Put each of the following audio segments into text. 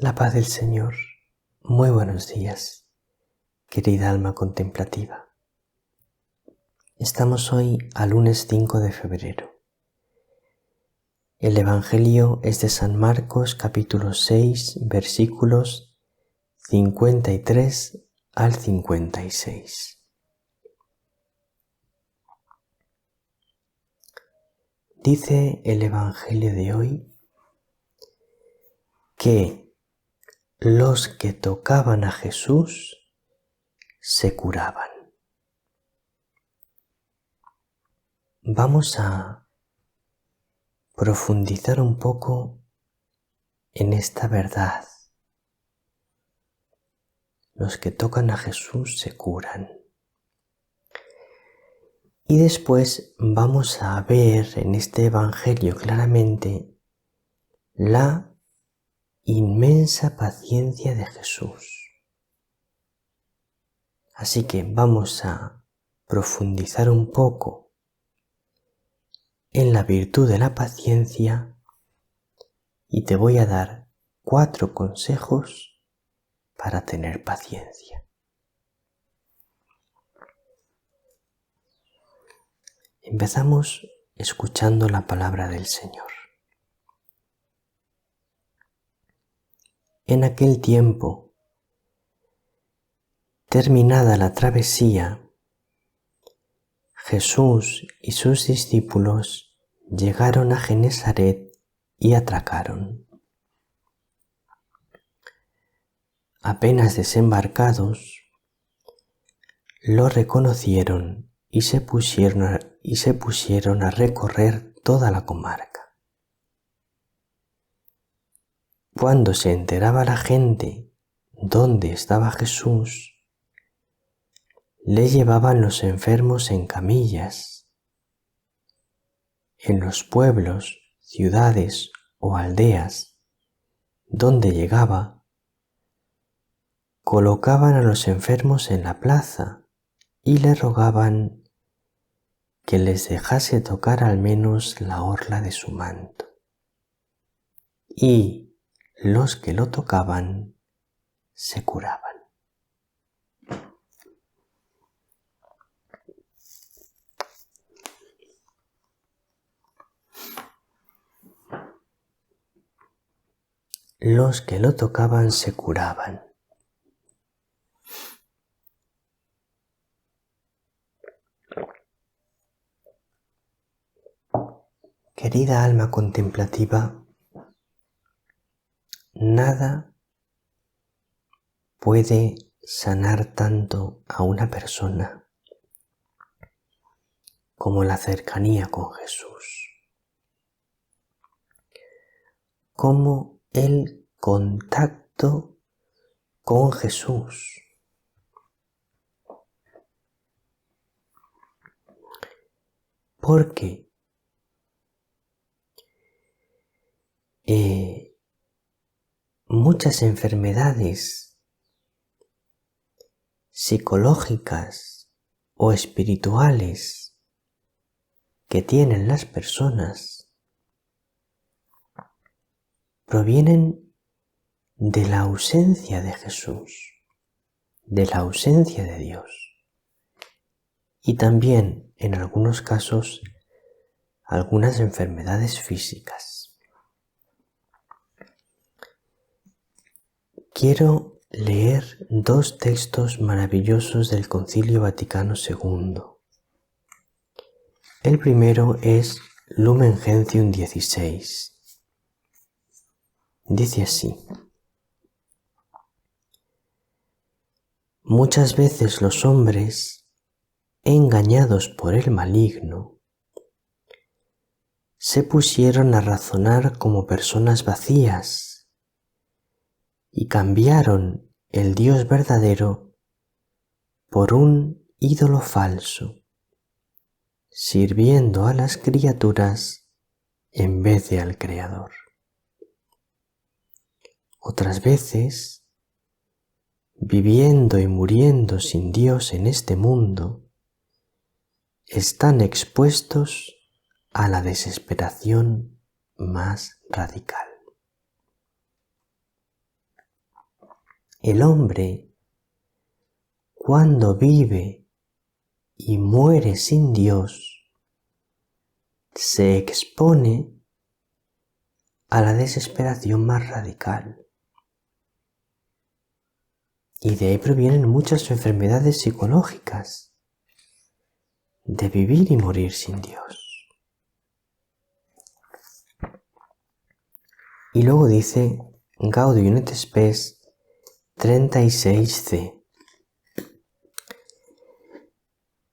La paz del Señor. Muy buenos días, querida alma contemplativa. Estamos hoy a lunes 5 de febrero. El Evangelio es de San Marcos, capítulo 6, versículos 53 al 56. Dice el Evangelio de hoy que los que tocaban a Jesús se curaban. Vamos a profundizar un poco en esta verdad. Los que tocan a Jesús se curan. Y después vamos a ver en este Evangelio claramente la inmensa paciencia de Jesús. Así que vamos a profundizar un poco en la virtud de la paciencia y te voy a dar 4 consejos para tener paciencia. Empezamos escuchando la palabra del Señor. En aquel tiempo, terminada la travesía, Jesús y sus discípulos llegaron a Genesaret y atracaron. Apenas desembarcados, lo reconocieron y se pusieron a recorrer toda la comarca. Cuando se enteraba la gente dónde estaba Jesús, le llevaban los enfermos en camillas. En los pueblos, ciudades o aldeas donde llegaba, colocaban a los enfermos en la plaza y le rogaban que les dejase tocar al menos la orla de su manto. Y los que lo tocaban se curaban. Los que lo tocaban se curaban. Querida alma contemplativa, nada puede sanar tanto a una persona como la cercanía con Jesús, como el contacto con Jesús. Porque muchas enfermedades psicológicas o espirituales que tienen las personas provienen de la ausencia de Jesús, de la ausencia de Dios. Y también, en algunos casos, algunas enfermedades físicas. Quiero leer 2 textos maravillosos del Concilio Vaticano II. El primero es Lumen Gentium 16. Dice así: muchas veces los hombres, engañados por el maligno, se pusieron a razonar como personas vacías y cambiaron el Dios verdadero por un ídolo falso, sirviendo a las criaturas en vez de al Creador. Otras veces, viviendo y muriendo sin Dios en este mundo, están expuestos a la desesperación más radical. el hombre, cuando vive y muere sin Dios, se expone a la desesperación más radical. Y de ahí provienen muchas enfermedades psicológicas, de vivir y morir sin Dios. Y luego dice Gaudium et Spes 36c.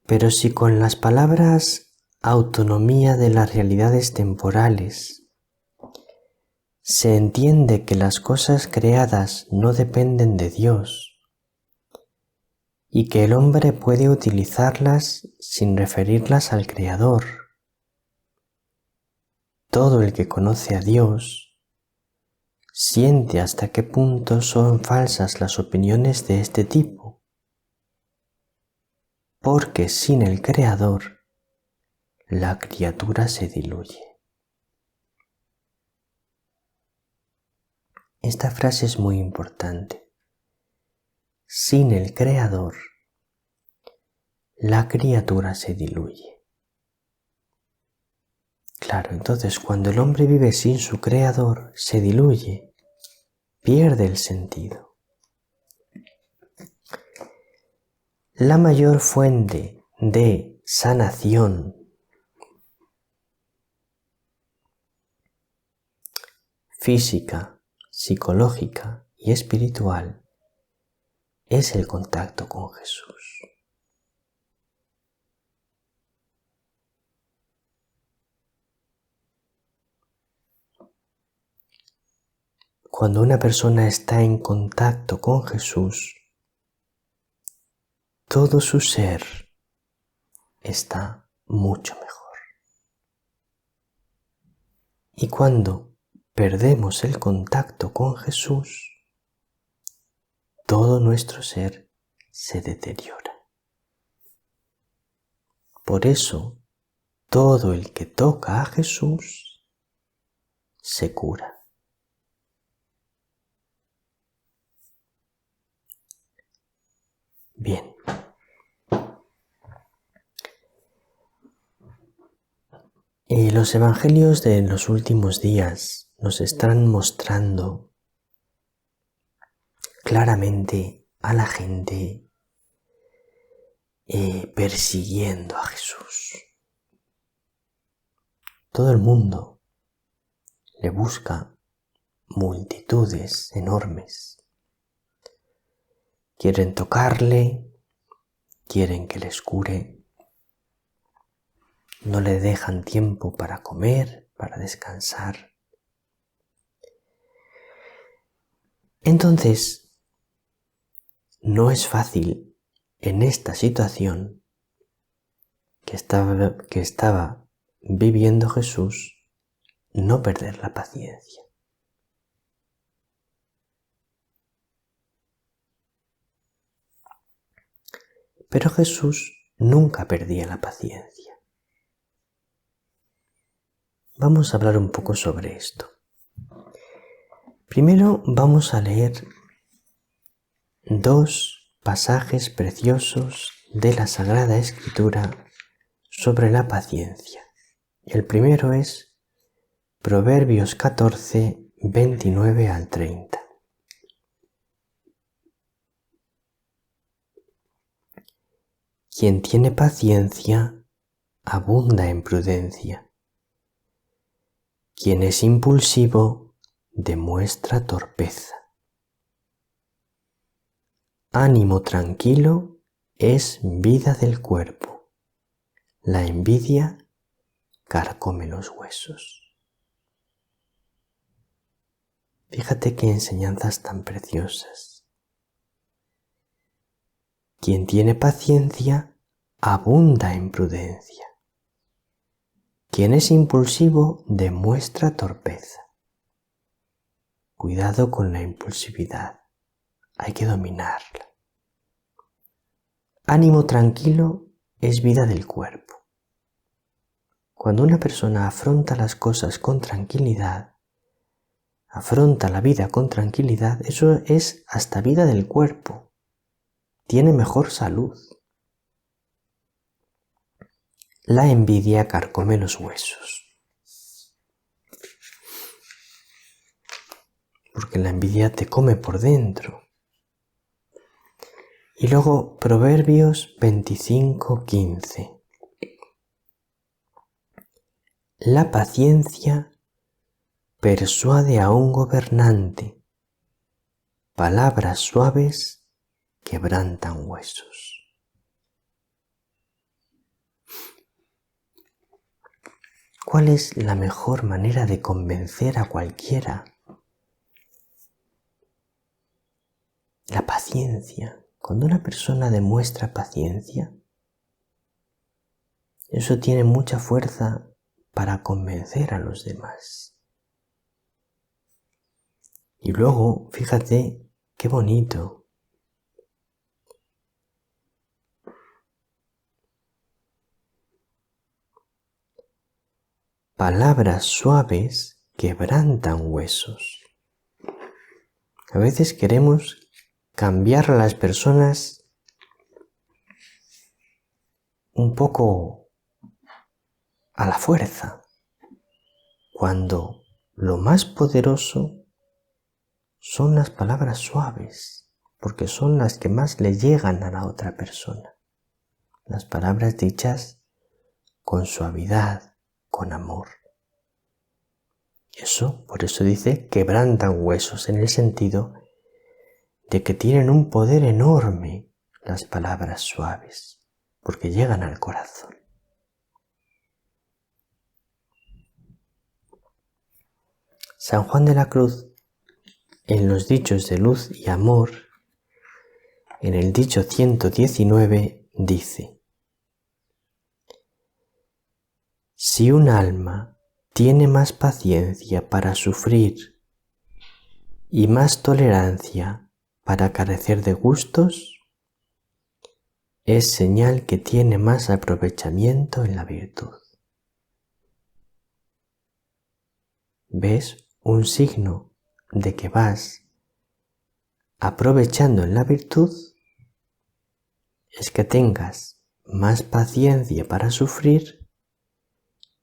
Pero si con las palabras autonomía de las realidades temporales se entiende que las cosas creadas no dependen de Dios y que el hombre puede utilizarlas sin referirlas al Creador, todo el que conoce a Dios siente hasta qué punto son falsas las opiniones de este tipo, porque sin el Creador la criatura se diluye. Esta frase es muy importante. Sin el Creador, la criatura se diluye. Claro, entonces cuando el hombre vive sin su Creador, se diluye, pierde el sentido. La mayor fuente de sanación física, psicológica y espiritual es el contacto con Jesús. Cuando una persona está en contacto con Jesús, todo su ser está mucho mejor. Y cuando perdemos el contacto con Jesús, todo nuestro ser se deteriora. Por eso, todo el que toca a Jesús se cura. Bien. Los evangelios de los últimos días nos están mostrando claramente a la gente persiguiendo a Jesús. Todo el mundo le busca, multitudes enormes. Quieren tocarle, quieren que les cure. No le dejan tiempo para comer, para descansar. Entonces, no es fácil en esta situación que estaba viviendo Jesús no perder la paciencia. Pero Jesús nunca perdía la paciencia. Vamos a hablar un poco sobre esto. Primero vamos a leer dos pasajes preciosos de la Sagrada Escritura sobre la paciencia. El primero es Proverbios 14, 29 al 30. Quien tiene paciencia abunda en prudencia. Quien es impulsivo demuestra torpeza. Ánimo tranquilo es vida del cuerpo. La envidia carcome los huesos. Fíjate qué enseñanzas tan preciosas. Quien tiene paciencia abunda en prudencia. Quien es impulsivo demuestra torpeza. Cuidado con la impulsividad. Hay que dominarla. Ánimo tranquilo es vida del cuerpo. Cuando una persona afronta las cosas con tranquilidad, afronta la vida con tranquilidad, eso es hasta vida del cuerpo. Tiene mejor salud. La envidia carcome los huesos. Porque la envidia te come por dentro. Y luego Proverbios 25:15. La paciencia persuade a un gobernante. Palabras suaves quebrantan huesos. ¿Cuál es la mejor manera de convencer a cualquiera? La paciencia. Cuando una persona demuestra paciencia, eso tiene mucha fuerza para convencer a los demás. Y luego, fíjate qué bonito. Palabras suaves quebrantan huesos. A veces queremos cambiar a las personas un poco a la fuerza, cuando lo más poderoso son las palabras suaves, porque son las que más le llegan a la otra persona. Las palabras dichas con suavidad, con amor. Por eso dice quebrantan huesos, en el sentido de que tienen un poder enorme las palabras suaves, porque llegan al corazón. San Juan de la Cruz, en los dichos de luz y amor, en el dicho 119, dice: si un alma tiene más paciencia para sufrir y más tolerancia para carecer de gustos, es señal que tiene más aprovechamiento en la virtud. ¿Ves? Un signo de que vas aprovechando en la virtud es que tengas más paciencia para sufrir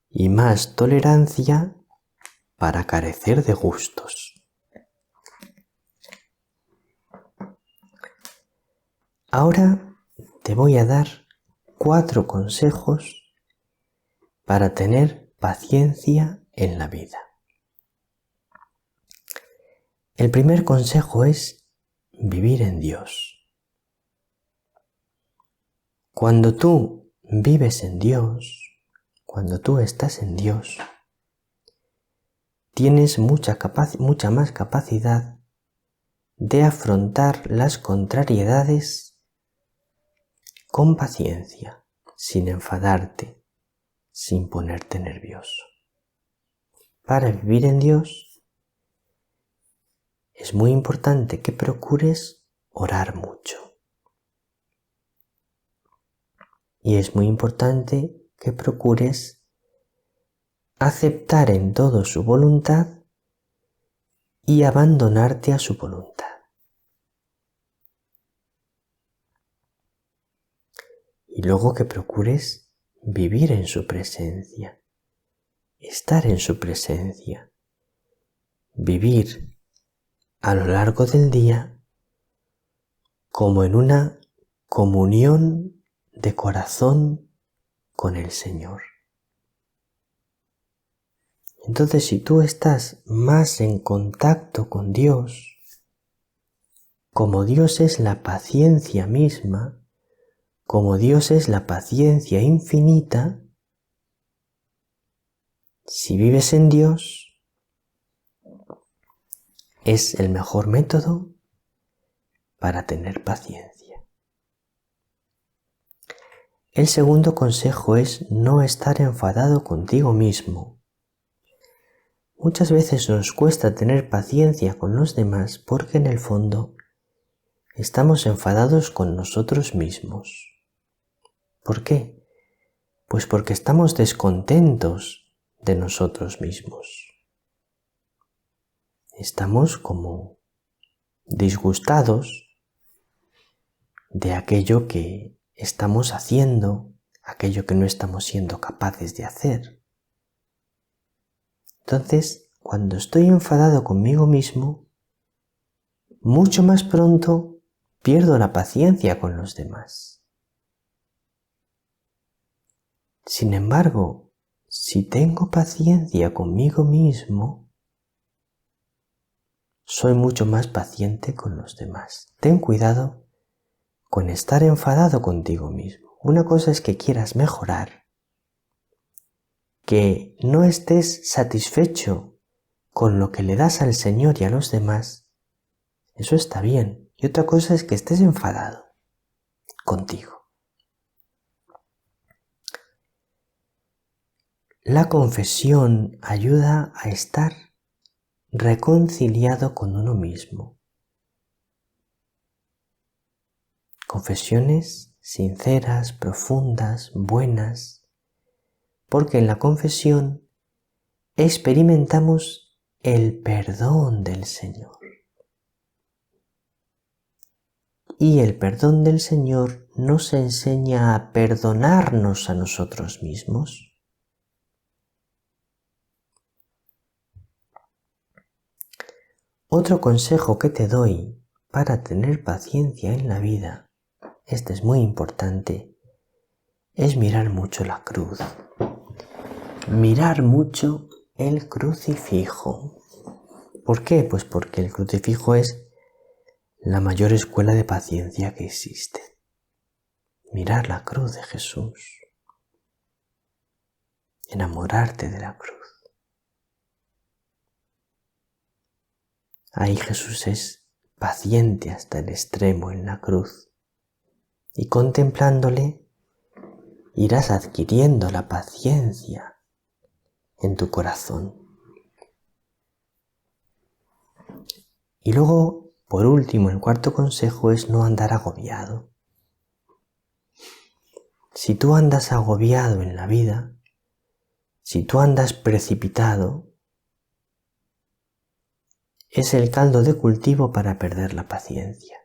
y más tolerancia para carecer de gustos. Ahora te voy a dar 4 consejos para tener paciencia en la vida. El primer consejo es vivir en Dios. Cuando tú vives en Dios, cuando tú estás en Dios, tienes mucha más capacidad de afrontar las contrariedades con paciencia, sin enfadarte, sin ponerte nervioso. Para vivir en Dios es muy importante que procures orar mucho. Y es muy importante que procures aceptar en todo su voluntad y abandonarte a su voluntad. Y luego que procures vivir en su presencia, estar en su presencia, vivir a lo largo del día como en una comunión de corazón con el Señor. Entonces, si tú estás más en contacto con Dios, como Dios es la paciencia misma, como Dios es la paciencia infinita, si vives en Dios, es el mejor método para tener paciencia. El segundo consejo es no estar enfadado contigo mismo. Muchas veces nos cuesta tener paciencia con los demás porque en el fondo estamos enfadados con nosotros mismos. ¿Por qué? Pues porque estamos descontentos de nosotros mismos. estamos como disgustados de aquello que estamos haciendo, aquello que no estamos siendo capaces de hacer. Entonces, cuando estoy enfadado conmigo mismo, mucho más pronto pierdo la paciencia con los demás. Sin embargo, si tengo paciencia conmigo mismo, soy mucho más paciente con los demás. Ten cuidado con estar enfadado contigo mismo. Una cosa es que quieras mejorar, que no estés satisfecho con lo que le das al Señor y a los demás. Eso está bien. Y otra cosa es que estés enfadado contigo. La confesión ayuda a estar reconciliado con uno mismo. Confesiones sinceras, profundas, buenas, porque en la confesión experimentamos el perdón del Señor. Y el perdón del Señor nos enseña a perdonarnos a nosotros mismos. Otro consejo que te doy para tener paciencia en la vida, este es muy importante, es mirar mucho la cruz. Mirar mucho el crucifijo. ¿Por qué? Pues porque el crucifijo es la mayor escuela de paciencia que existe. Mirar la cruz de Jesús. Enamorarte de la cruz. Ahí Jesús es paciente hasta el extremo en la cruz. Y contemplándole irás adquiriendo la paciencia en tu corazón. Y luego, por último, el cuarto consejo es no andar agobiado. Si tú andas agobiado en la vida, si tú andas precipitado, es el caldo de cultivo para perder la paciencia.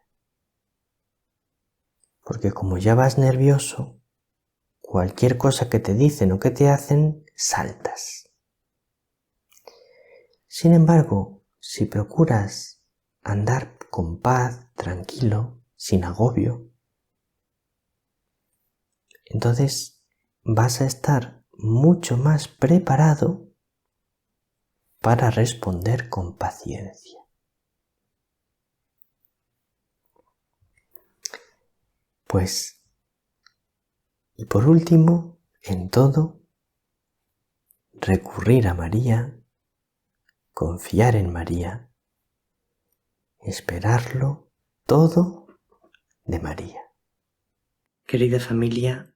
Porque como ya vas nervioso, cualquier cosa que te dicen o que te hacen, saltas. Sin embargo, si procuras andar con paz, tranquilo, sin agobio, entonces vas a estar mucho más preparado para responder con paciencia. Pues, y por último, en todo, recurrir a María, confiar en María, esperarlo todo de María. Querida familia,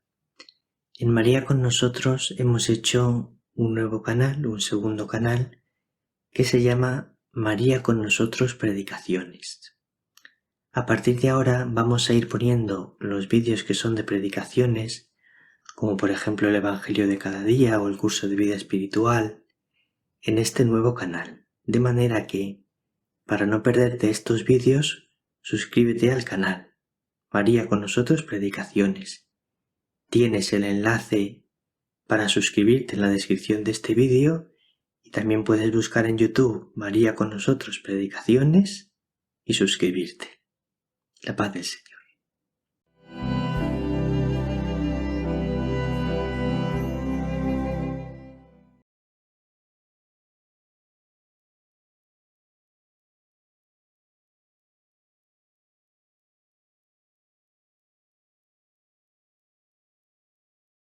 en María con nosotros hemos hecho un nuevo canal, un segundo canal, que se llama María con nosotros Predicaciones. A partir de ahora vamos a ir poniendo los vídeos que son de predicaciones, como por ejemplo el Evangelio de cada día o el curso de vida espiritual, en este nuevo canal, de manera que, para no perderte estos vídeos, suscríbete al canal María con nosotros Predicaciones. Tienes el enlace para suscribirte en la descripción de este vídeo y también puedes buscar en YouTube María con nosotros Predicaciones y suscribirte. La paz del Señor.